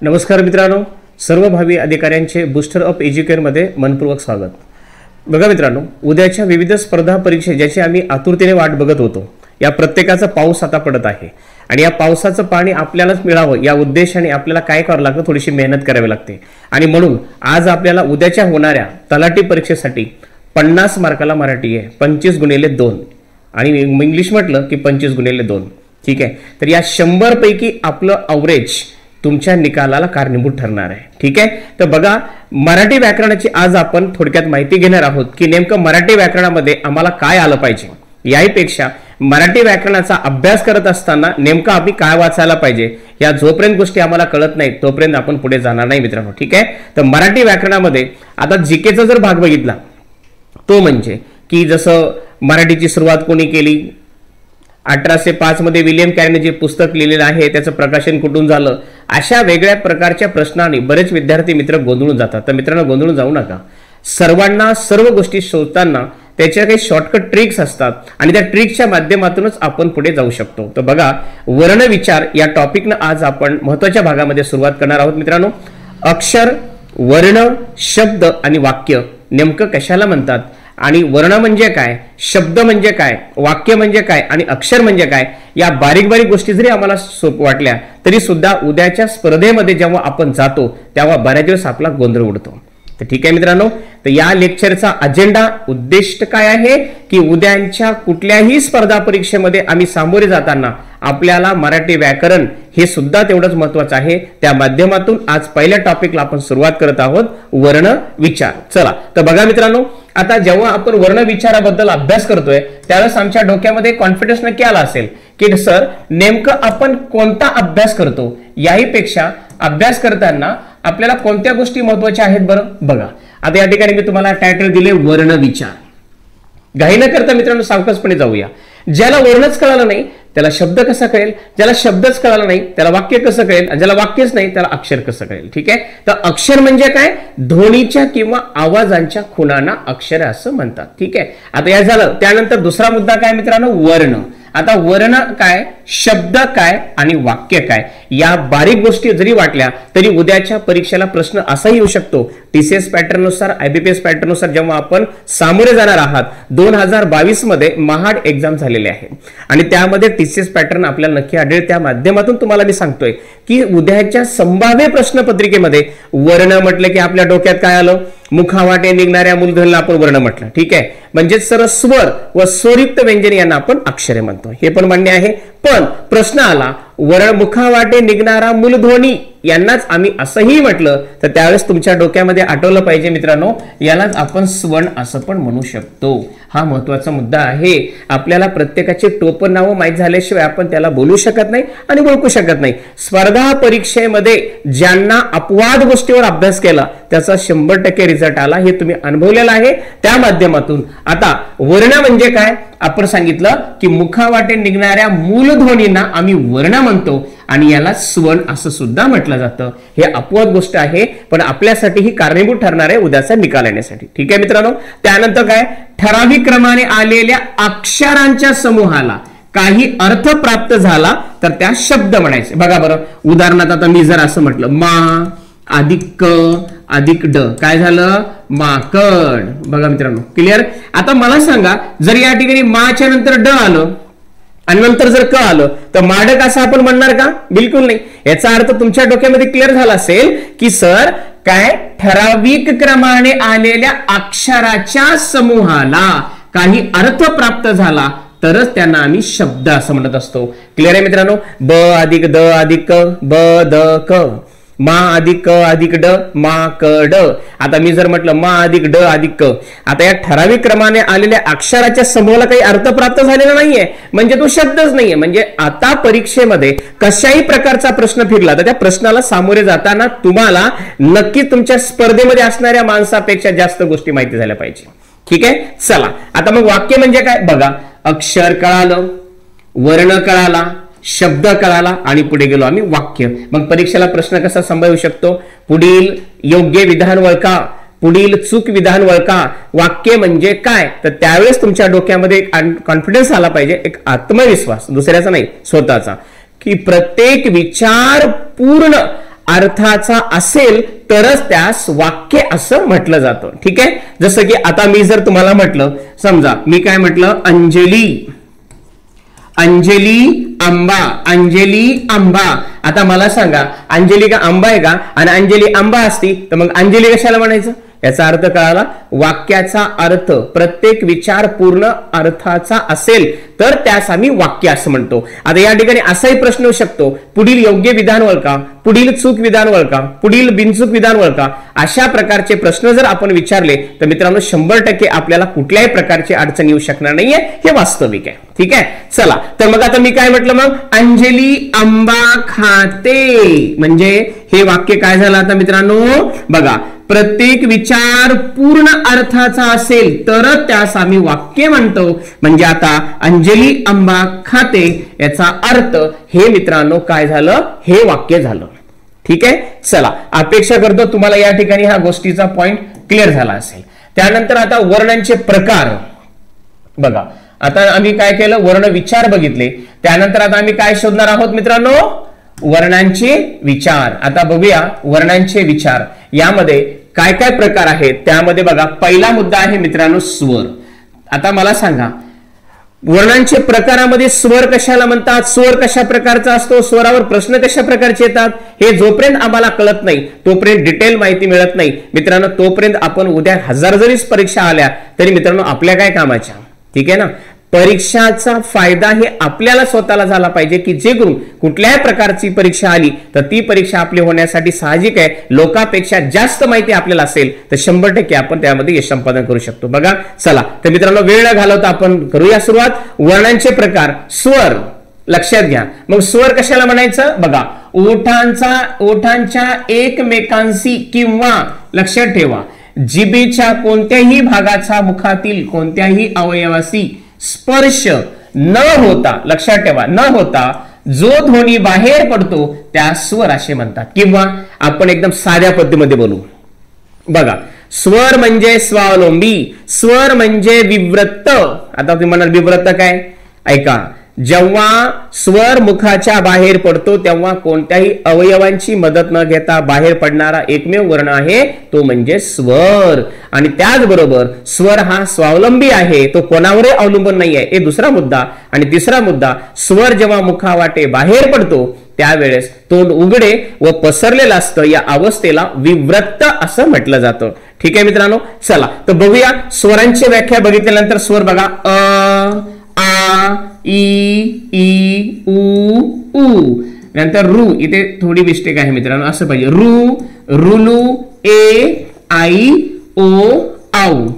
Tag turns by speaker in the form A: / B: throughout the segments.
A: नमस्कार मित्रांनो, सर्व भावी अधिकाऱ्यांचे बूस्टर अप एज्युकेअरमध्ये मनपूर्वक स्वागत। बघा मित्रांनो, उद्याच्या विविध स्पर्धा परीक्षा ज्याची आम्ही आतुरतेने वाट बघत होतो, या प्रत्येकाचा पाऊस आता पडत आहे आणि या पावसाचं पाणी आपल्यालाच मिळावं या उद्देशाने आपल्याला काय करावं लागतं, थोडीशी मेहनत करावी लागते। आणि म्हणून आज आपल्याला उद्याच्या होणाऱ्या तलाठी परीक्षेसाठी 50 मार्काला मराठी आहे 25x2 आणि इंग्लिश म्हटलं की 25x2। ठीक आहे, तर या 100 पैकी आपलं अवरेज तुमच्या निकालाला कारणीभूत ठरणार आहे। ठीक आहे, तर बघा, मराठी व्याकरणाची आज आपण थोडक्यात माहिती घेणार आहोत की नेमकं मराठी व्याकरणामध्ये आम्हाला काय आलं पाहिजे, याहीपेक्षा मराठी व्याकरणाचा अभ्यास करत असताना नेमकं आम्ही काय वाचायला पाहिजे, या जोपर्यंत गोष्टी आम्हाला कळत नाही तोपर्यंत आपण पुढे जाणार नाही मित्रांनो। ठीक आहे, तर मराठी व्याकरणामध्ये आता जीकेचा जर भाग बघितला तो म्हणजे की जसं मराठीची सुरुवात कोणी केली, 1805 मध्ये विलियम कॅरीने जे पुस्तक लिहिलेलं आहे त्याचं प्रकाशन कुठून झालं, अशा वेगळ्या प्रकारच्या प्रश्नांनी बरेच विद्यार्थी मित्र गोंधळून जातात। तर मित्रांनो, गोंधळून जाऊ नका। सर्वांना सर्व गोष्टी शोधताना त्याच्या काही शॉर्टकट ट्रिक्स असतात आणि त्या ट्रिक्सच्या माध्यमातूनच आपण पुढे जाऊ शकतो। तर बघा, वर्णविचार या टॉपिकनं आज आपण महत्त्वाच्या भागामध्ये सुरुवात करणार आहोत मित्रांनो। अक्षर, वर्ण, शब्द आणि वाक्य नेमकं कशाला म्हणतात आणि वर्ण म्हणजे काय, शब्द म्हणजे काय, वाक्य म्हणजे काय आणि अक्षर म्हणजे काय, या बारीक बारीक गोष्टी जरी आम्हाला सोप वाटल्या तरी सुद्धा उद्याच्या स्पर्धेमध्ये जेव्हा आपण जातो तेव्हा बऱ्याच दिवस आपला गोंधळ उडतो। तर ठीक आहे मित्रांनो, तर या लेक्चरचा अजेंडा उद्दिष्ट काय आहे की उद्याच्या कुठल्याही स्पर्धा परीक्षेमध्ये आम्ही सामोरे जाताना आपल्याला मराठी व्याकरण हे सुद्धा तेवढंच महत्त्वाचं आहे। त्या माध्यमातून आज पहिल्या टॉपिकला आपण सुरुवात करत आहोत, वर्ण विचार। चला, तर बघा मित्रांनो, आता जेव्हा आपण वर्ण विचाराबद्दल अभ्यास करतोय त्यावेळेस आमच्या डोक्यामध्ये कॉन्फिडन्स नक्की आला असेल की सर नेमकं आपण कोणता अभ्यास करतो, याहीपेक्षा अभ्यास करताना आपल्याला कोणत्या गोष्टी महत्त्वाच्या आहेत बरं। बघा, आता या ठिकाणी मी तुम्हाला टायटल दिले वर्ण विचार। घाई न करता मित्रांनो सावकाशपणे जाऊया। ज्याला वर्णच कळाला नाही त्याला शब्द कसा कळेल, ज्याला शब्दच कळाला नाही त्याला वाक्य कसं कळेल, आणि ज्याला वाक्यच नाही त्याला अक्षर कसं कळेल। ठीक आहे, तर अक्षर म्हणजे काय, ध्वनीच्या किंवा आवाजांच्या खुणांना अक्षर असं म्हणतात। ठीक आहे, आता या झालं। त्यानंतर दुसरा मुद्दा काय मित्रांनो, वर्ण। आता वर्ण काय, शब्द काय आणि वाक्य काय, या बारीक गोष्टी जरी वाटल्या तरी उद्याच्या परीक्षेला प्रश्न असाही येऊ शकतो। टीसीएस पॅटर्न नुसार, आयबीपीएस पॅटर्न नुसार जेव्हा आपण सामोरे जाणार आहात, 2022 मध्ये महाड एक्झाम झालेले आहे आणि त्यामध्ये टीसीएस पॅटर्न आपल्याला नक्की आढळेल। त्या माध्यमातून तुम्हाला मी सांगतोय की उद्याच्या संभाव्य प्रश्नपत्रिकेमध्ये वर्ण म्हटलं की आपल्या डोक्यात काय आलं, मुखावाटे निघणाऱ्या मूलध्वनीला आपण वर्ण म्हटलं। ठीक आहे, म्हणजे सर स्वर व स्वरयुक्त व्यंजन यांना आपण अक्षरे म्हणतो, हे पण मान्य आहे। पण प्रश्न आला वर्ण मुखावाटे निघणारा मूलध्वनी यांनाच आम्ही असंही म्हटलं तर त्यावेळेस तुमच्या डोक्यामध्ये आठवलं पाहिजे मित्रांनो, यालाच आपण स्वण असं पण म्हणू शकतो। हा महत्त्वाचा मुद्दा आहे। आपल्याला प्रत्येकाची टोपण नावं माहीत झाल्याशिवाय आपण त्याला बोलू शकत नाही आणि ओळखू शकत नाही। स्पर्धा परीक्षेमध्ये ज्यांना अपवाद गोष्टीवर अभ्यास केला त्याचा 100% रिझल्ट आला, हे तुम्ही अनुभवलेलं आहे। त्या माध्यमातून आता वर्ण म्हणजे काय आपण सांगितलं की मुखावाटे निघणाऱ्या मूलध्वनींना आम्ही वर्ण म्हणतो आणि याला स्वण असं सुद्धा म्हटलं जातं। हे अपवाद गोष्ट आहे पण आपल्यासाठी ही कारणीभूत ठरणार आहे उद्याचा निकाल येण्यासाठी। ठीक आहे मित्रांनो, त्यानंतर काय, ठराविक क्रमाने आलेल्या अक्षरांच्या समूहाला काही अर्थ प्राप्त झाला तर त्या शब्द म्हणायचे। बघा बरं, उदाहरणार्थ आता मी जर असं म्हटलं मा अधिक क अधिक ड, काय झालं, माकड। बघा मित्रांनो, क्लिअर। आता मला सांगा, जर या ठिकाणी माच्या नंतर ड आलं आणि नंतर जर क आलं तर माडक असं आपण म्हणणार का, बिलकुल नाही। याचा अर्थ तुमच्या डोक्यामध्ये क्लिअर झाला असेल की सर काय, ठराविक क्रमाने आलेल्या अक्षराच्या समूहाला काही अर्थ प्राप्त झाला तरच त्यांना आम्ही शब्द असं म्हणत असतो। क्लिअर आहे मित्रांनो, ब अधिक द अधिक क, ब द क, मा अधिक क अधिक ड, मा क ड। आता मी जर म्हटलं मा अधिक ड अधिक क, आता या ठराविक क्रमाने आलेल्या अक्षराच्या समूहाला काही अर्थ प्राप्त झालेला नाहीये, म्हणजे तो शब्दच नाहीये। म्हणजे आता परीक्षेमध्ये कशाही प्रकारचा प्रश्न फिरला तर त्या प्रश्नाला सामोरे जाताना तुम्हाला नक्की तुमच्या स्पर्धेमध्ये असणाऱ्या माणसापेक्षा जास्त गोष्टी माहिती झाल्या पाहिजे। ठीक आहे, चला आता मग वाक्य म्हणजे काय, बघा, अक्षर कळालं, वर्ण कळाला, शब्द कळाला आणि पुढे गेलो आम्ही वाक्य। मग परीक्षेला प्रश्न कसा संभाळू शकतो, पुढील योग्य विधान ओळखा, पुढील चूक विधान ओळखा, वाक्य म्हणजे काय, तर त्यावेळेस तुमच्या डोक्यामध्ये एक कॉन्फिडन्स आला पाहिजे, एक आत्मविश्वास, दुसऱ्याचा नाही स्वतःचा, की प्रत्येक विचार पूर्ण अर्थाचा असेल तरच त्यास वाक्य असं म्हटलं जातं. ठीक आहे. जसं की आता मी जर तुम्हाला म्हटलं, समजा मी काय म्हटलं, अंजली आंबा, अंजली आंबा. आता मला सांगा, अंजली का आंबा आहे का? आणि अंजली आंबा असती तर मग अंजली कशाला म्हणायचं? याचा अर्थ कळाला. वाक्याचा अर्थ प्रत्येक विचार पूर्ण अर्थाचा असेल तर त्यास आम्ही वाक्य असं म्हणतो. आता या ठिकाणी असाही प्रश्न होऊ शकतो, पुढील योग्य विधान ओळखा, पुढील चूक विधान ओळखा, पुढील बिनचूक विधान ओळखा. अशा प्रकारचे प्रश्न जर आपण विचारले तर मित्रांनो 100% आपल्याला कुठल्याही प्रकारची अडचण येऊ शकणार नाहीये, हे वास्तविक आहे. ठीक आहे. चला तर मग आता मी काय म्हटलं, मग अंजली आंबा खाते, म्हणजे हे वाक्य काय झालं आता मित्रांनो बघा, प्रत्येक विचार पूर्ण अर्थाचा असेल तरच त्यास आम्ही वाक्य म्हणतो. म्हणजे आता अंजली आंबा खाते याचा अर्थ हे मित्रांनो काय झालं, हे वाक्य झालं. ठीक आहे. चला, अपेक्षा करतो तुम्हाला या ठिकाणी ह्या गोष्टीचा पॉइंट क्लिअर झाला असेल. त्यानंतर आता वर्णांचे प्रकार बघा. आता आम्ही काय केलं, वर्ण विचार बघितले. त्यानंतर आता आम्ही काय शोधणार आहोत मित्रांनो, वर्णांचे विचार. आता बघूया वर्णांचे विचार यामध्ये काय काय प्रकार आहेत. त्यामध्ये बघा, पहिला मुद्दा आहे मित्रांनो स्वर. आता मला सांगा, वर्णांचे प्रकारामध्ये स्वर कशाला म्हणतात, स्वर कशा प्रकारचा असतो, स्वरावर प्रश्न कशा प्रकारचे येतात, हे जोपर्यंत आम्हाला कळत नाही तोपर्यंत डिटेल माहिती मिळत नाही मित्रांनो. तोपर्यंत आपण उद्या 1000 जरी परीक्षा आल्या तरी मित्रांनो आपल्या काय कामाच्या. ठीक आहे ना. परीक्षाचा फायदा हे आपल्याला स्वतःला झाला पाहिजे, की जे करून कुठल्याही प्रकारची परीक्षा आली तर ती परीक्षा आपली होण्यासाठी साहजिक आहे. लोकांपेक्षा जास्त माहिती आपल्याला असेल तर 100% आपण त्यामध्ये यश संपादन करू शकतो. बघा चला तर मित्रांनो, वेळ न घालवता आपण करूया सुरुवात. वर्णांचे प्रकार. स्वर लक्षात घ्या. मग स्वर कशाला म्हणायचं बघा, ओठांच्या एकमेकांशी किंवा लक्षात ठेवा जिभेच्या कोणत्याही भागाचा मुखातील कोणत्याही अवयवाशी स्पर्श न होता, लक्षात ठेवा न होता जो ध्वनी बाहेर पडतो त्या स्वर असे म्हणतात. किंवा आपण एकदम साध्या पद्धतीमध्ये बोलू बघा, स्वर म्हणजे स्वावलंबी, स्वर म्हणजे विव्रत. आता तुम्ही म्हणाल विव्रत काय, ऐका, जेव्हा स्वर मुखाच्या बाहेर पडतो तेव्हा कोणत्याही अवयवांची मदत न घेता बाहेर पडणारा एकमेव वर्ण आहे तो म्हणजे स्वर. आणि त्याचबरोबर स्वर हा स्वावलंबी आहे, तो कोणावरही अवलंबून नाही आहे, हे दुसरा मुद्दा. आणि तिसरा मुद्दा, स्वर जेव्हा मुखावाटे बाहेर पडतो त्यावेळेस तोंड उघडे व पसरलेलं असतं, या अवस्थेला विव्रत असं म्हटलं जातं. ठीक आहे मित्रांनो. चला तर बघूया स्वरांची व्याख्या. बघितल्यानंतर स्वर बघा, अ आ ई ई उ ऊ. नंतर रू, इथे थोडी मिस्टेक आहे मित्रांनो, असं पाहिजे रू रुलू ए आई ओ आऊ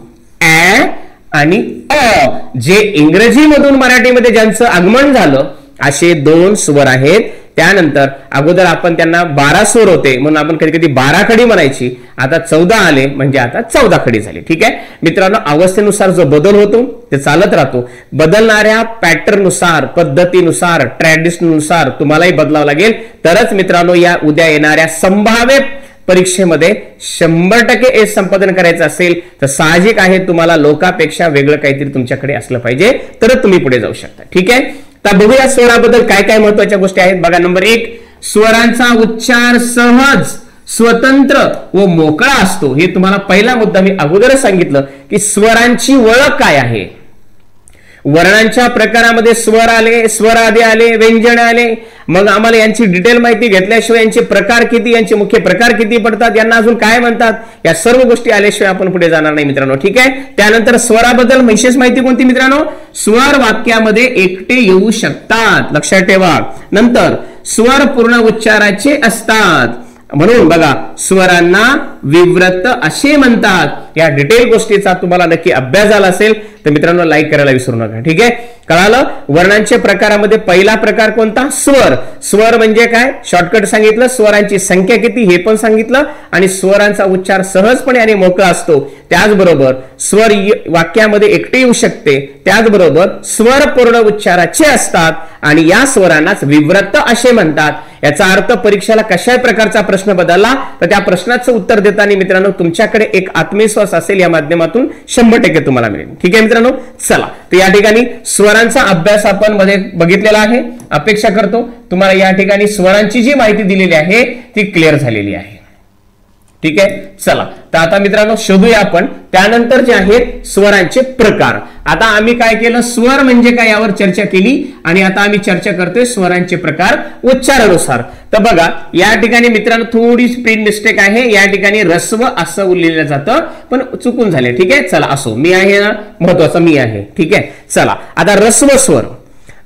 A: ऍ आणि अ. जे इंग्रजीमधून मराठीमध्ये ज्यांचं आगमन झालं असे 2 स्वर आहेत. त्यानंतर अगोदर आपण त्यांना 12 स्वर होते म्हणून आपण कधी कधी 12 खडी म्हणायची, आता 14 आले म्हणजे आता 14 खडी झाली. ठीक आहे मित्रांनो. अवस्थेनुसार जो बदल होतो ते चालत राहतो. बदलणाऱ्या पॅटर्ननुसार, पद्धतीनुसार, ट्रॅडिशननुसार तुम्हालाही बदलावं लागेल, तरच मित्रांनो या उद्या येणाऱ्या संभाव्य परीक्षेमध्ये 100% यश संपादन करायचं असेल तर साहजिक आहे तुम्हाला लोकांपेक्षा वेगळं काहीतरी तुमच्याकडे असलं पाहिजे, तरच तुम्ही पुढे जाऊ शकता. ठीक आहे. तर बघूया स्वराबद्दल काय काय महत्वाच्या गोष्टी आहेत. बघा, नंबर 1, स्वरांचा उच्चार सहज, स्वतंत्र व मोकळा असतो. हे तुम्हाला पहिला मुद्दा मी अगोदरच सांगितलं की स्वरांची ओळख काय आहे. वर्णांच्या प्रकारामध्ये स्वर आले, स्वर आदी आले, व्यंजन आले. मग आम्हाला यांची डिटेल माहिती घेतल्याशिवाय यांचे प्रकार किती, यांचे मुख्य प्रकार किती पडतात, यांना अजून काय म्हणतात, या सर्व गोष्टी आल्याशिवाय आपण पुढे जाणार नाही मित्रांनो. ठीक आहे. त्यानंतर स्वराबद्दल विशेष माहिती कोणती मित्रांनो, स्वर वाक्यामध्ये एकटे येऊ शकतात, लक्षात ठेवा. नंतर स्वर पूर्ण उच्चाराचे असतात म्हणून बघा स्वरांना विव्रत असे म्हणतात. या डिटेल गोष्टीचा तुम्हाला नक्की अभ्यास झाला असेल तर मित्रांनो लाईक करायला विसरू नका. ठीक आहे. कळालं. वर्णांच्या प्रकारामध्ये पहिला प्रकार कोणता, स्वर. स्वर म्हणजे काय, शॉर्टकट सांगितलं, स्वरांची संख्या किती हे पण सांगितलं, आणि स्वरांचा उच्चार सहजपणे आणि मोकळा असतो. त्याचबरोबर स्वर वाक्यामध्ये एकटे येऊ शकते, त्याचबरोबर स्वर पूर्ण उच्चाराचे असतात आणि या स्वरांनाच विव्रत असे म्हणतात. याचा अर्थ परीक्षेला कशा प्रकारचा प्रश्न बदलला तर त्या प्रश्नाचं उत्तर देताना मित्रांनो तुमच्याकडे एक आत्मविश्वास असेल, या माध्यमातून 100% तुम्हाला मिळेल. ठीक आहे मित्रांनो, चला तर या ठिकाणी स्वरांचा अभ्यास आपण मध्ये बघितलेला आहे. अपेक्षा करतो तुम्हाला या ठिकाणी स्वरांची जी माहिती दिलेली आहे ती क्लिअर झालेली आहे. ठीक आहे, चला तर आता मित्रांनो शोधूया आपण त्यानंतर जे आहेत स्वरांचे प्रकार. आता आम्ही काय केलं, स्वर म्हणजे काय यावर चर्चा केली आणि आता आम्ही चर्चा करतोय स्वरांचे प्रकार उच्चारानुसार. तर बघा या ठिकाणी मित्रांनो थोडी स्पेलिंग मिस्टेक आहे, या ठिकाणी ह्रस्व असं लिहिलं जातं पण चुकून झाले. ठीक आहे, चला असो, मी आहे ना महत्वाचं मी आहे. ठीक आहे, चला आता ह्रस्व स्वर,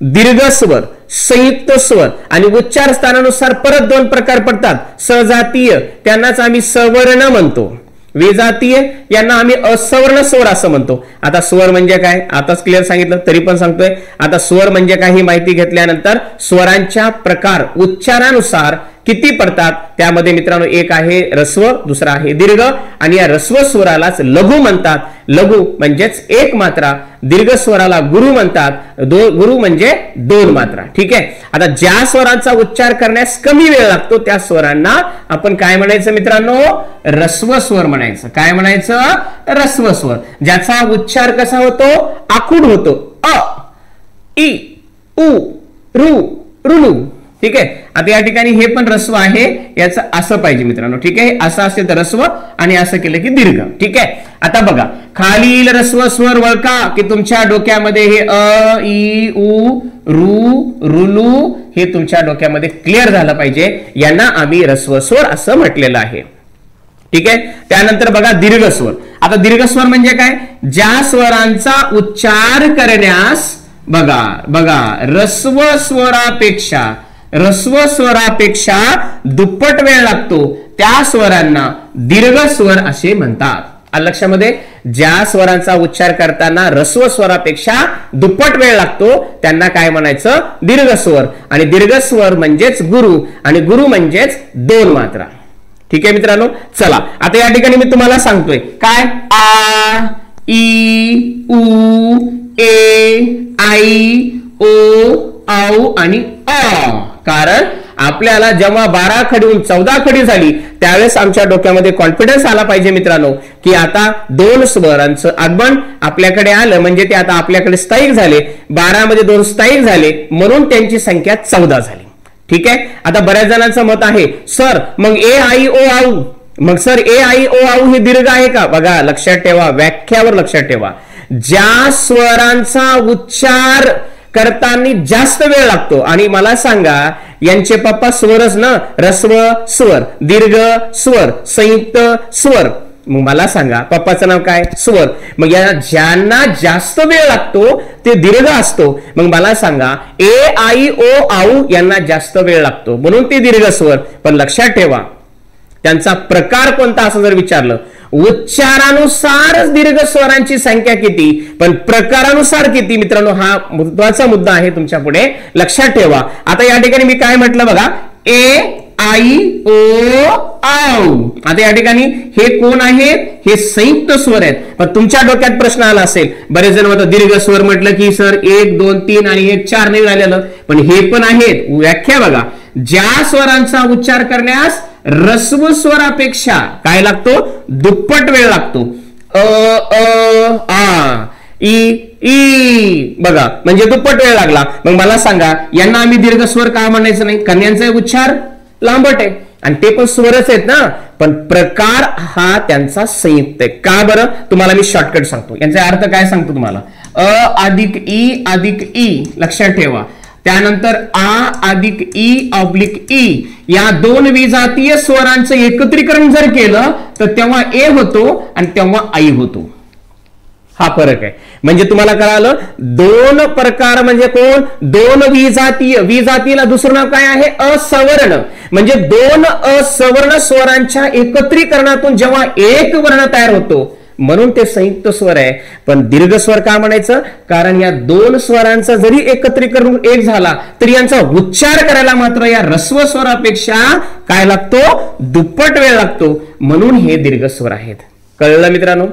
A: दीर्घ स्वर, संयुक्त स्वर आणि उच्चार स्थानानुसार परत दोन प्रकार पडतात. सजातीय त्यांनाच आम्ही सवर्ण म्हणतो, विजातीय यांना आम्ही असवर्ण स्वर असं म्हणतो. आता स्वर म्हणजे काय आताच क्लिअर सांगितलं तरी पण सांगतोय. आता स्वर म्हणजे काय ही माहिती घेतल्यानंतर स्वरांच्या प्रकार उच्चारानुसार किती पडतात त्यामध्ये मित्रांनो एक आहे ह्रस्व, दुसरा आहे दीर्घ आणि या ह्रस्व स्वरालाच लघु म्हणतात. लघु म्हणजेच एक मात्रा, दीर्घ स्वराला गुरु म्हणतात, गुरु म्हणजे दोन मात्रा. ठीक आहे, आता ज्या स्वरांचा उच्चार करण्यास कमी वेळ लागतो त्या स्वरांना आपण काय म्हणायचं मित्रांनो, ह्रस्व स्वर म्हणायचं. काय म्हणायचं, ह्रस्व स्वर. ज्याचा उच्चार कसा होतो, आखूड होतो. अ, इ, उ, रू, रुलू. ठीक आहे, आता या ठिकाणी हे पण ह्रस्व आहे, याचं असं पाहिजे मित्रांनो. ठीक आहे, असं असेल तर ह्रस्व आणि असं केलं की दीर्घ. ठीक आहे, आता बघा खालील ह्रस्व स्वर वळका की तुमच्या डोक्यामध्ये हे अ, इ, उ, रू, रुलू हे तुमच्या डोक्यामध्ये क्लिअर झालं पाहिजे. यांना आम्ही ह्रस्व स्वर असं म्हटलेलं आहे. ठीक आहे, त्यानंतर बघा दीर्घ स्वर. आता दीर्घ स्वर म्हणजे काय, ज्या स्वरांचा उच्चार करण्यास बघा बघा ह्रस्व स्वरापेक्षा दुप्पट वेळ लागतो त्या स्वरांना दीर्घ स्वर असे म्हणतात. लक्षामध्ये, ज्या स्वरांचा उच्चार करताना ह्रस्व स्वरापेक्षा दुप्पट वेळ लागतो त्यांना काय म्हणायचं, दीर्घ स्वर. आणि दीर्घ स्वर म्हणजेच गुरु आणि गुरु म्हणजेच दोन मात्रा. ठीक आहे मित्रांनो, चला आता या ठिकाणी मी तुम्हाला सांगतोय काय, आ, ई, उ, ए, आई, ओ, औ आणि अ. कारण आपल्याला जेव्हा 12 खडीहून 14 खडी झाली त्यावेळेस आमच्या डोक्यामध्ये कॉन्फिडन्स आला पाहिजे मित्रांनो की आता दोन स्वरांचं आगमन आपल्याकडे आलं म्हणजे ते आता आपल्याकडे स्थायिक झाले. 12 मध्ये 2 स्थायिक झाले म्हणून त्यांची संख्या 14 झाली. ठीक आहे, आता बऱ्याच जणांचं मत आहे सर मग ए आई ओ आऊ, मग सर ए आई ओ आऊ हे दीर्घ आहे का. बघा लक्षात ठेवा, व्याख्यावर लक्षात ठेवा, ज्या स्वरांचा उच्चार करताना जास्त वेळ लागतो आणि मला सांगा यांचे पप्पा स्वरच ना, ह्रस्व स्वर, दीर्घ स्वर, संयुक्त स्वर. मग मला सांगा पप्पाचं नाव काय, स्वर. मग या ज्यांना जास्त वेळ लागतो ते दीर्घ असतो. मग मला सांगा ए आई ओ आऊ यांना जास्त वेळ लागतो म्हणून ते दीर्घ स्वर. पण लक्षात ठेवा त्यांचा प्रकार कोणता असं जर विचारलं, उच्चारानुसार दीर्घ स्वरांची संख्या किती पण प्रकारानुसार किती मित्रांनो, हा महत्वाचा मुद्दा आहे तुमच्या पुढे लक्षात ठेवा. आता या ठिकाणी मी काय म्हटलं बघा, ए आई ओ आऊ. आता या ठिकाणी हे कोण आहेत, हे संयुक्त स्वर आहेत. पण तुमच्या डोक्यात प्रश्न आला असेल, बरेच जण म्हणतात दीर्घ स्वर म्हटलं की सर 1 2 3 आणि हे 4 नाही झालेलं, पण हे पण आहेत. व्याख्या बघा, ज्या स्वरांचा उच्चार करण्यास ह्रस्व स्वरापेक्षा काय लागतो, दुप्पट वेळ लागतो. अ आ ई ई बघा म्हणजे दुप्पट वेळ लागला. मग मला सांगा यांना आम्ही दीर्घ स्वर का म्हणायचं नाही, कारण यांचा उच्चार लांबट आहे आणि ते पण स्वरच आहेत ना, पण प्रकार हा त्यांचा संयुक्त आहे. का बरं, तुम्हाला मी शॉर्टकट सांगतो, यांचा अर्थ काय सांगतो तुम्हाला. अ अधिक ई लक्षात ठेवा, त्यानंतर आ अधिक ई ऑब्लिक ई या दोन विजातीय स्वरांचं एकत्रीकरण जर केलं तर तेव्हा ए होतो आणि तेव्हा आई होतो. हा फरक आहे. म्हणजे तुम्हाला कळालं, दोन प्रकार म्हणजे कोण, दोन विजातीय. विजातीयला दुसरं नाव काय आहे, असवर्ण. म्हणजे दोन असवर्ण स्वरांच्या एकत्रीकरणातून जेव्हा एक वर्ण तयार होतो म्हणून ते संयुक्त स्वर आहे. पण दीर्घ स्वर का म्हणायचं, कारण या दोन स्वरांचा जरी एकत्रीकरण एक झाला तरी यांचा उच्चार करायला मात्र या ह्रस्व स्वरापेक्षा काय लागतो, दुप्पट वेळ लागतो. म्हणून हे दीर्घ स्वर आहेत. कळलं मित्रांनो.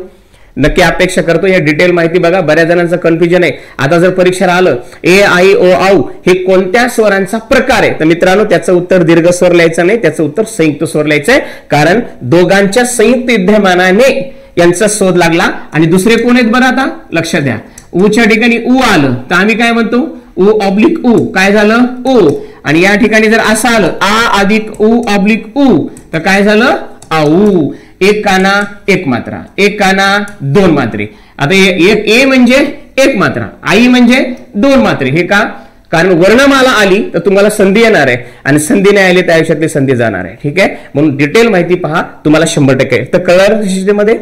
A: नक्की अपेक्षा करतो या डिटेल माहिती बघा, बऱ्याच जणांचं कन्फ्युजन आहे. आता जर परीक्षेला आलं ए आई ओ औ हे कोणत्या स्वरांचा प्रकार आहे, तर मित्रांनो त्याचं उत्तर दीर्घ स्वर लिहायचं नाही, त्याचं उत्तर संयुक्त स्वर लिहायचंय. कारण दोघांच्या संयुक्त विद्यमानाने यांचा शोध लागला. आणि दुसरे कोण आहेत बरं, आता लक्षात द्या. ऊच्या ठिकाणी ऊ आलं तर आम्ही काय म्हणतो, ऊ ऑब्लिक ऊ, काय झालं ऊ. आणि या ठिकाणी जर असं आलं आ अधिक ऊ ऑब्लिक ऊ तर काय झालं आऊ. एक काना एक मात्रा, एक काना दोन मात्रे. आता एक ए म्हणजे एक मात्रा, आई म्हणजे दोन मात्रे. हे का, कारण वर्णमाला आली तर तुम्हाला संधी येणार आहे आणि संधी नाही आली तर आयुष्यातली संधी जाणार आहे. ठीक आहे, म्हणून डिटेल माहिती पहा, तुम्हाला 100% तर कळलं. सिस्टीम मध्ये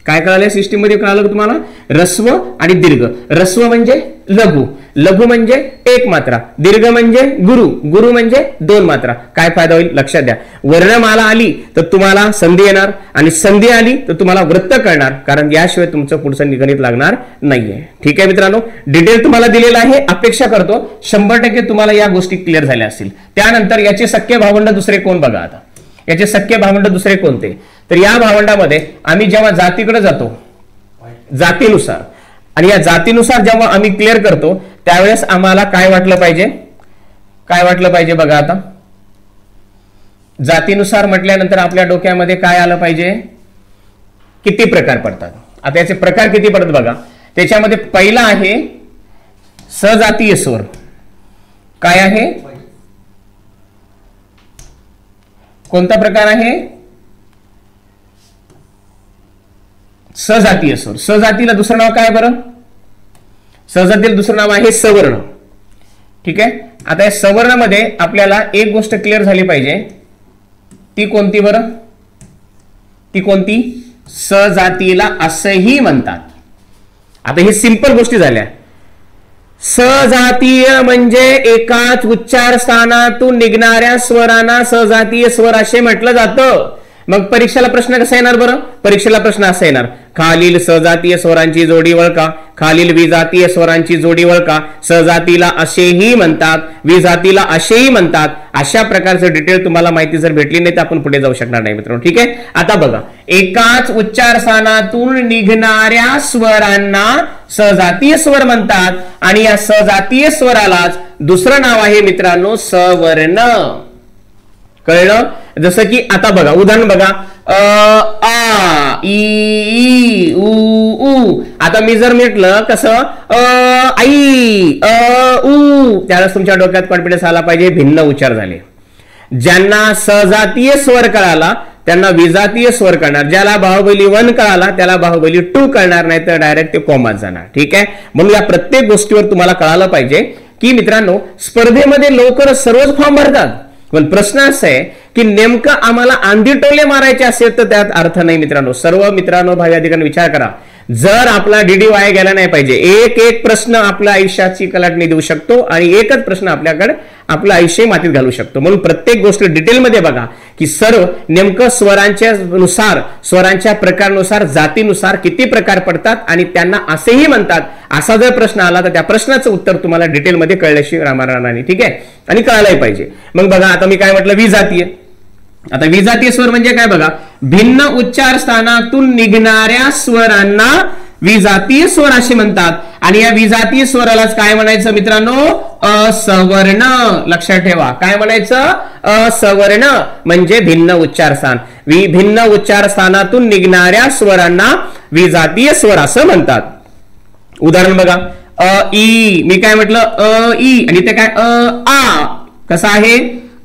A: काय कळालं, सिस्टीम मध्ये कळालं तुम्हाला रस्व आणि दीर्घ. रस्व म्हणजे लघु, लघु म्हणजे एक मात्रा, दीर्घ म्हणजे गुरु, गुरु म्हणजे दोन मात्रा. काय फायदा होईल लक्षात द्या. वर्णमाला आली तर तुम्हाला संधी येणार आणि संधी आली तर तुम्हाला वृत्त कळणार, कारण याशिवाय तुमचं पुढचं गणित लागणार नाहीये. ठीक आहे मित्रांनो, डिटेल तुम्हाला दिलेला आहे. अपेक्षा करतो 100% तुम्हाला या गोष्टी क्लिअर झाल्या असतील. त्यानंतर याचे सख्खे भावंड दुसरे कोण बघा. आता याचे सख्खे भावंड दुसरे कोणते, तर या भावंडामध्ये आम्ही जेव्हा जातीकडे जातो जातीनुसार, आणि या जातीनुसार जेव्हा आम्ही क्लिअर करतो त्यावेळेस आम्हाला काय वाटलं पाहिजे, काय वाटलं पाहिजे बघा. आता जातीनुसार म्हटल्यानंतर आपल्या डोक्यामध्ये काय आलं पाहिजे, किती प्रकार पडतात. आता याचे प्रकार किती पडतात बघा. त्याच्यामध्ये पहिला आहे सजातीय स्वर. काय आहे, कोणता प्रकार आहे, सजातीय स्वर. सजातीला दुसरं नाव काय बरं, सजातीला दुसरं नाव आहे सवर्ण. ठीक आहे, आता या सवर्ण मध्ये आपल्याला एक गोष्ट क्लिअर झाली पाहिजे, ती कोणती बरं, ती कोणती, सजातीला असंही म्हणतात. आता हे सिंपल गोष्टी झाल्या. सजातीय म्हणजे एकाच उच्चार स्थानातून निघणाऱ्या स्वरांना सजातीय स्वर असे म्हटलं जातं. मग परीक्षेला प्रश्न कसा येणार बरं, परीक्षेला प्रश्न असा येणार, खालील सजातीय स्वरांची जोडी ओळखा, खालील विजातीय स्वरांची जोडी ओळखा. सजातीला असेही म्हणतात, विजातीला असेही म्हणतात. अशा प्रकारचं डिटेल तुम्हाला माहिती जर भेटली नाही तर आपण पुढे जाऊ शकणार नाही मित्रांनो. ठीक आहे, आता बघा, एकाच उच्चार स्थानातून निघणाऱ्या स्वरांना सजातीय स्वर म्हणतात आणि या सजातीय स्वरालाच दुसरं नाव आहे मित्रांनो सवर्ण. कळलं. जसं की आता बघा उदाहरण बघा, आ ई उ ऊ. आता मी जर म्हटलं कसं आई उ, त्यावेळेस तुमच्या डोक्यात कॉन्फिडन्स आला पाहिजे भिन्न उच्चार झाले. ज्यांना सजातीय स्वर कळाला त्यांना विजातीय स्वर कळणार, ज्याला बाहुबली 1 कळाला त्याला बाहुबली 2 कळणार, नाही तर डायरेक्ट ते कॉमात जाणार. ठीक आहे, म्हणून या प्रत्येक गोष्टीवर तुम्हाला कळालं पाहिजे की मित्रांनो स्पर्धेमध्ये लवकरच सर्वच फॉर्म भरतात, पण प्रश्न असा आहे की नेमकं आम्हाला आंधी टोले मारायचे असेल तर त्यात अर्थ नाही मित्रांनो. सर्व मित्रांनो भावी अधिकाऱ्यांनी विचार करा, जर आपला डीडी वाया गेला नाही पाहिजे. एक एक प्रश्न आपल्या आयुष्याची कलाटणी देऊ शकतो आणि एकच प्रश्न आपल्याकडे आपलं आयुष्य मातीत घालू शकतो. म्हणून प्रत्येक गोष्ट डिटेलमध्ये बघा की सर्व नेमकं स्वरांच्या नुसार, स्वरांच्या प्रकारानुसार, जातीनुसार किती प्रकार पडतात आणि त्यांना असेही म्हणतात. असा जर प्रश्न आला तर त्या प्रश्नाचं उत्तर तुम्हाला डिटेलमध्ये कळल्याशिवाय राहणार नाही. ठीक आहे, आणि कळायलाही पाहिजे. मग बघा आता मी काय म्हटलं, विजातीय. आता विजातीय स्वर म्हणजे काय बघा, भिन्न उच्चार स्थानातून निघणाऱ्या स्वरांना विजातीय स्वर असे म्हणतात आणि या विजातीय स्वरालाच काय म्हणायचं मित्रांनो, असवर्ण. लक्षात ठेवा, काय म्हणायचं, असवर्ण म्हणजे भिन्न उच्चार स्थान. भिन्न उच्चार स्थानातून निघणाऱ्या स्वरांना विजातीय स्वर असं म्हणतात. उदाहरण बघा, ई. मी काय म्हटलं, ई आणि ते काय आ. कसा आहे,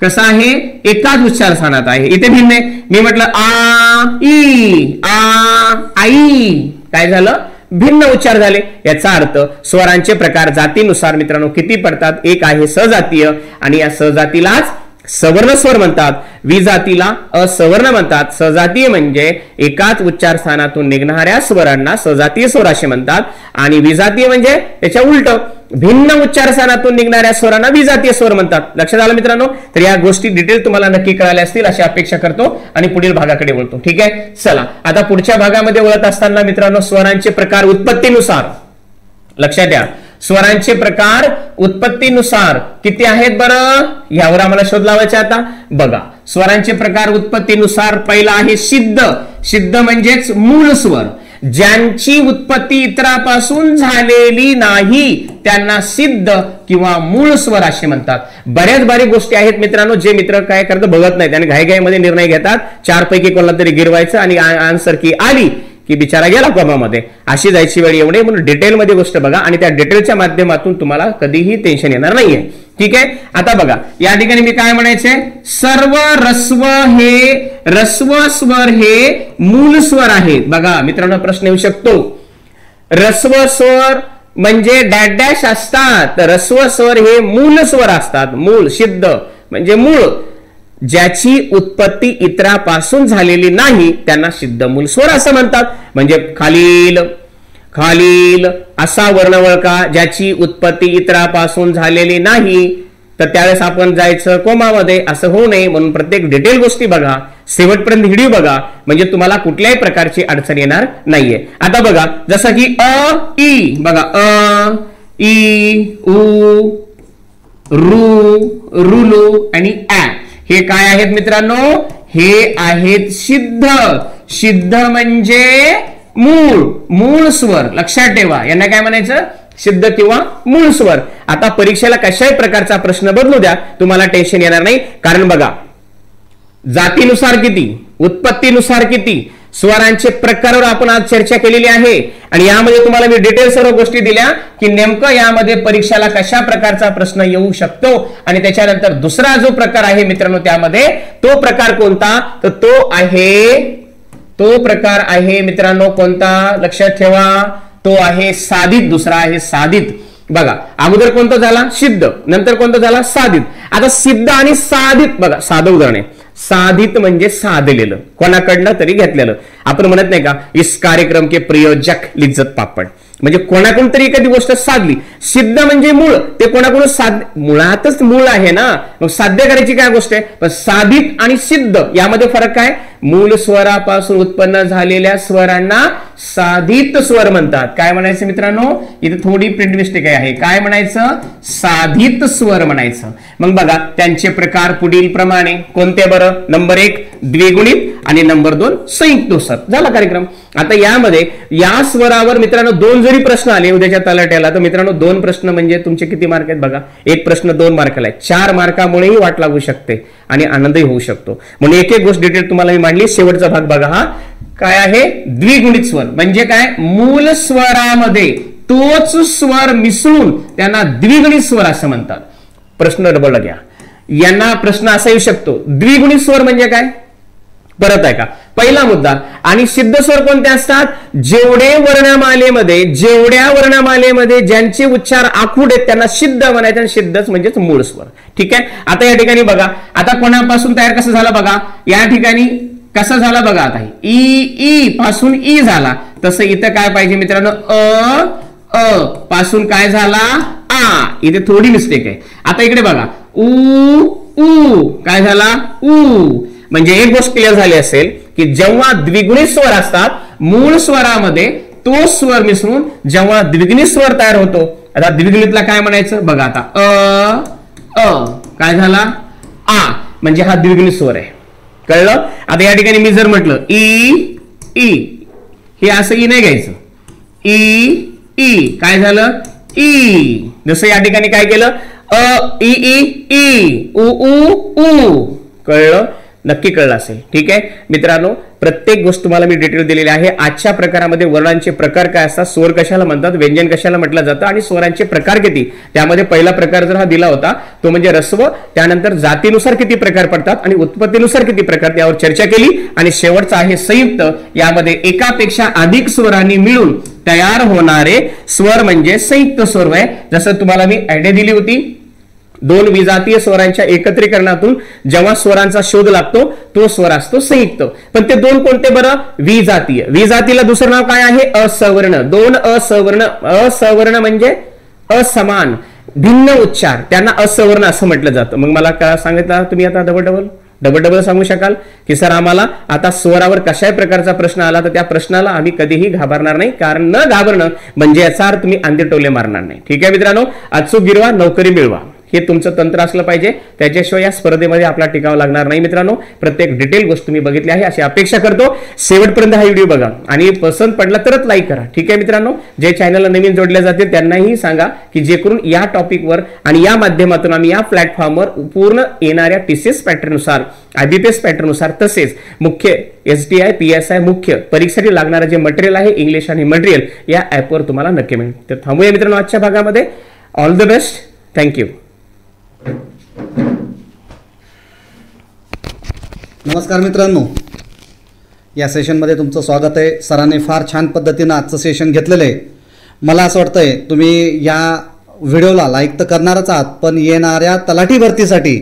A: कसा आहे, एकाच उच्चार स्थानात आहे, इथे भिन्न आहे. मी म्हटलं आ ई आ आई, काय झालं, भिन्न उच्चार झाले. याचा अर्थ स्वरांचे प्रकार जातीनुसार मित्रांनो किती पडतात, एक आहे सजातीय आणि या सजातीलाच सवर्ण स्वर म्हणतात, विजातीला असवर्ण म्हणतात. सजातीय म्हणजे एकाच उच्चार स्थानातून निघणाऱ्या स्वरांना सजातीय स्वर असे म्हणतात आणि विजातीय म्हणजे त्याच्या उलट, भिन्न उच्चार स्थानातून निघणाऱ्या स्वरांना विजातीय स्वर म्हणतात. लक्षात आलं मित्रांनो. तर या गोष्टी डिटेल तुम्हाला नक्की कळाल्या असतील अशी अपेक्षा करतो आणि पुढील भागाकडे वळतो. ठीक आहे, चला आता पुढच्या भागामध्ये वळत असताना मित्रांनो स्वरांचे प्रकार उत्पत्तीनुसार, लक्षात द्या, स्वरांचे प्रकार उत्पत्तीनुसार किती आहेत बरं, यावर आम्हाला शोध लावायचा. आता बघा, स्वरांचे प्रकार उत्पत्तीनुसार पहिला आहे सिद्ध. सिद्ध म्हणजेच मूळ स्वर. ज्यांची उत्पत्ती इतरापासून झालेली नाही त्यांना सिद्ध किंवा मूळ स्वर असे म्हणतात. बऱ्याच बारीक गोष्टी आहेत मित्रांनो, जे मित्र काय करतात बघत नाहीत आणि घाईघाईमध्ये निर्णय घेतात. 4 पैकी कोणाला तरी गिरवायचं आणि आन्सर की आली की बिचारा गेला कोमामध्ये. अशी जायची वेळ येऊ नये म्हणून डिटेलमध्ये गोष्ट बघा आणि त्या डिटेलच्या माध्यमातून तुम्हाला कधीही टेन्शन येणार नाहीये. ठीक आहे. आता बघा या ठिकाणी मी काय म्हणायचे, सर्व रस्व स्वर हे मूल स्वर आहेत. बघा मित्रांनो प्रश्न येऊ शकतो, रस्व स्वर म्हणजे डॅश डॅश असतात, रस्व स्वर हे मूल स्वर असतात. मूल सिद्ध म्हणजे मूळ, ज्याची उत्पत्ती इतरापासून झालेली नाही त्यांना सिद्ध मूल स्वर असं म्हणतात. म्हणजे खालील खालील असा वर्णवळका ज्याची उत्पत्ती इतरापासून झालेली नाही, तर त्यावेळेस आपण जायचं कोमामध्ये. असं होऊ नये म्हणून प्रत्येक डिटेल गोष्टी बघा, शेवटपर्यंत व्हिडिओ बघा, म्हणजे तुम्हाला कुठल्याही प्रकारची अडचण येणार नाहीये. आता बघा जसं की अ ई, बघा अ ई उ रू रुलू आणि ऍ, हे काय आहेत मित्रांनो, हे आहेत सिद्ध. सिद्ध म्हणजे मूळ स्वर. लक्षात ठेवा, यांना काय म्हणायचं, सिद्ध किंवा मूळ स्वर. आता परीक्षेला कशाही प्रकारचा प्रश्न बदलू द्या, तुम्हाला टेन्शन येणार नाही. कारण बघा जातीनुसार किती, उत्पत्तीनुसार किती, स्वरांचे प्रकारावर आपण आज चर्चा केलेली आहे आणि यामध्ये तुम्हाला मी डिटेल सर्व गोष्टी दिल्या की नेमकं यामध्ये परीक्षेला कशा प्रकारचा प्रश्न येऊ शकतो. आणि त्याच्यानंतर दुसरा जो प्रकार आहे मित्रांनो त्यामध्ये, तो प्रकार कोणता, तर तो प्रकार आहे मित्रांनो कोणता, लक्षात ठेवा, तो आहे साधित. दुसरा आहे साधित. बघा अगोदर कोणता झाला, सिद्ध, नंतर कोणता झाला, साधित. आता सिद्ध आणि साधित बघा साधं उदाहरण आहे. साधित म्हणजे साधलेलं, कोणाकडनं तरी घेतलेलं. आपण म्हणत नाही का, इस कार्यक्रम के प्रयोजक लिज्जत पापड, म्हणजे कोणाकडून तरी एखादी गोष्ट साधली. सिद्ध म्हणजे मूळ, ते कोणाकडून मुळातच मूळ आहे ना, मग साध्य करायची काय गोष्ट आहे. पण साधित आणि सिद्ध यामध्ये फरक काय, मूळ स्वरापासून उत्पन्न झालेल्या स्वरांना साधित स्वर म्हणतात. काय म्हणायचं मित्रांनो, इथे थोडी प्रिंट मिस्टेक आहे. काय म्हणायचं, साधित स्वर म्हणायचं. मग बघा त्यांचे प्रकार पुढील प्रमाणे कोणते बरं, नंबर 1 द्विगुणित आणि नंबर 2 संयुक्त स्वर. झाला कार्यक्रम. आता यामध्ये या स्वरावर मित्रांनो 2 जरी प्रश्न आले उद्याच्या तलाट्याला, तर मित्रांनो 2 प्रश्न म्हणजे तुमचे किती मार्क आहेत बघा, एक प्रश्न 2 मार्काला आहे. 4 मार्कामुळेही वाट लागू शकते आणि आनंदही होऊ शकतो. म्हणून एक एक गोष्ट डिटेल तुम्हाला मी मांडली. शेवटचा भाग बघा, हा काय आहे, द्विगुणित स्वर म्हणजे काय, मूल स्वरामध्ये तोच स्वर मिसळून त्यांना द्विगुणित स्वर असं म्हणतात. प्रश्न डबल घ्या, यांना प्रश्न असा येऊ शकतो, द्विगुणित स्वर म्हणजे काय, परत आहे का, पहिला मुद्दा. आणि सिद्ध स्वर कोणते असतात, जेवढ्या वर्णमालेमध्ये ज्यांचे उच्चार आखूड आहेत त्यांना सिद्ध म्हणायचं, आणि सिद्धच म्हणजेच मूळ स्वर. ठीक आहे. आता या ठिकाणी बघा, आता कोणापासून तयार कसं झालं बघा, या ठिकाणी कसं झालं बघा, आता ई पासून ई झाला, तसं इथं काय पाहिजे मित्रांनो, अ पासून काय झाला, आ. इथे थोडी मिस्टेक आहे. आता इकडे बघा, उ काय झाला, उ. म्हणजे एक गोष्ट क्लिअर झाली असेल की जेव्हा द्विगुणित स्वर असतात, मूळ स्वरामध्ये तो स्वर मिसळून जेव्हा द्विगुणित स्वर तयार होतो. आता द्विगुणितला काय म्हणायचं बघा, आता काय झाला, आ, म्हणजे हा द्विगुणित स्वर आहे. कळलं. आता या ठिकाणी मी जर म्हटलं ई, हे असं ई नाही घ्यायचं, ई काय झालं, ई. जसं या ठिकाणी काय केलं, ई उ. कळलं, नक्की कळलं असेल. ठीक आहे मित्रांनो, प्रत्येक गोष्ट तुम्हाला मी डिटेल दिलेली आहे. आजच्या प्रकारामध्ये वर्णांचे प्रकार काय असतात, स्वर कशाला म्हणतात, व्यंजन कशाला म्हटलं जातं आणि स्वरांचे प्रकार किती. त्यामध्ये पहिला प्रकार जर हा दिला होता तो म्हणजे रस्व, त्यानंतर जातीनुसार किती प्रकार पडतात आणि उत्पत्तीनुसार किती प्रकार, त्यावर चर्चा केली. आणि शेवटचा आहे संयुक्त, यामध्ये एकापेक्षा अधिक स्वरांनी मिळून तयार होणारे स्वर म्हणजे संयुक्त स्वर आहे. जसं तुम्हाला मी आयडिया दिली होती, 2 विजातीय स्वरांच्या एकत्रीकरणातून जेव्हा स्वरांचा शोध लागतो तो स्वर असतो संयुक्त. पण ते 2 कोणते बरं, विजातीय. विजातीला दुसरं नाव काय आहे, असवर्ण. 2 असवर्ण म्हणजे असमान, भिन्न उच्चार, त्यांना असवर्ण असं म्हटलं जातं. मग मला काय सांगितलं तुम्ही आता डबल सांगू शकाल की सर आम्हाला आता स्वरावर कशाही प्रकारचा प्रश्न आला तर त्या प्रश्नाला आम्ही कधीही घाबरणार नाही, कारण न घाबरणं म्हणजे याचा अर्थ तुम्ही अंधेटोले मारणार नाही. ठीक आहे मित्रांनो, अचूक गिरवा नोकरी मिळवा. हे तुमचं तंत्र असलं पाहिजे, त्याच्याशिवाय या स्पर्धेमध्ये आपला टिकाव लागणार नाही. मित्रांनो, प्रत्येक डिटेल गोष्ट तुम्ही बघितली आहे अशी अपेक्षा करतो. शेवटपर्यंत हा व्हिडिओ बघा आणि पसंत पडला तरच लाईक करा. ठीक आहे मित्रांनो, जे चॅनलला नवीन जोडले जातील त्यांनाही सांगा की जेकरून या टॉपिकवर आणि या माध्यमातून आम्ही या प्लॅटफॉर्मवर पूर्ण येणाऱ्या टीसीएस पॅटर्ननुसार, आयबीपीएस पॅटर्ननुसार तसेच मुख्य एसटीआय पीएसआय मुख्य परीक्षेसाठी लागणारे जे मटेरियल आहे इंग्लिश आणि मटेरियल या ॲपवर तुम्हाला नक्की मिळेल. तर थांबूया मित्रांनो आजच्या भागामध्ये. All the best. थँक्यू.
B: नमस्कार मित्रांनो, या सेशनमध्ये तुमचं स्वागत आहे. सरांनी फार छान पद्धतीनं आजचं सेशन घेतलेलं आहे. मला असं वाटतंय तुम्ही या व्हिडिओला लाईक तर करणारच आहात, पण येणाऱ्या तलाठी भरतीसाठी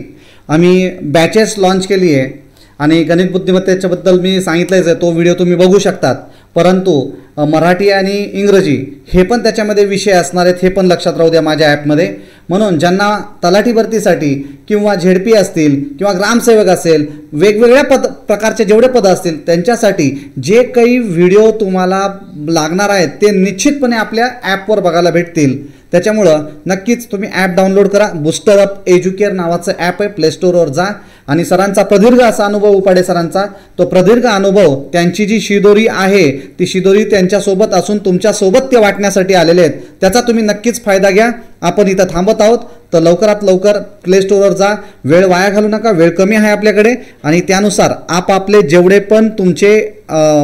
B: आम्ही बॅचेस लॉन्च केली आहे आणि गणित बुद्धिमत्तेच्याबद्दल मी सांगितलंच आहे, तो व्हिडिओ तुम्ही बघू शकतात. परंतु मराठी आणि इंग्रजी हे पण त्याच्यामध्ये विषय असणार आहेत, हे पण लक्षात राहू द्या माझ्या ॲपमध्ये. म्हणून ज्यांना तलाठी भरतीसाठी किंवा झेडपी असतील किंवा ग्रामसेवक असेल, वेगवेगळ्या प्रकारचे जेवढे पद असतील त्यांच्यासाठी जे काही व्हिडिओ तुम्हाला लागणार आहेत ते निश्चितपणे आपल्या ॲपवर बघायला भेटतील. त्याच्यामुळं नक्कीच तुम्ही ॲप डाउनलोड करा. बूस्टर अप एज्युकेअर नावाचं ॲप आहे, प्ले स्टोअरवर जा आणि सरांचा प्रदीर्घ असा अनुभव, उपाडे सरांचा तो प्रदीर्घ अनुभव, त्यांची जी शिदोरी आहे ती शिदोरी त्यांच्यासोबत असून तुमच्यासोबत ते वाटण्यासाठी आलेले आहेत. त्याचा तुम्ही नक्कीच फायदा घ्या. आपण इथं थांबत आहोत, तर लवकरात लवकर प्ले स्टोअरवर जा. वेळ वाया घालू नका, वेळ कमी आहे आपल्याकडे आणि त्यानुसार आपापले जेवढे पण तुमचे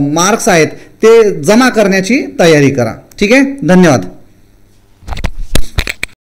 B: मार्क्स आहेत ते जमा करण्याची तयारी करा. ठीक आहे, धन्यवाद.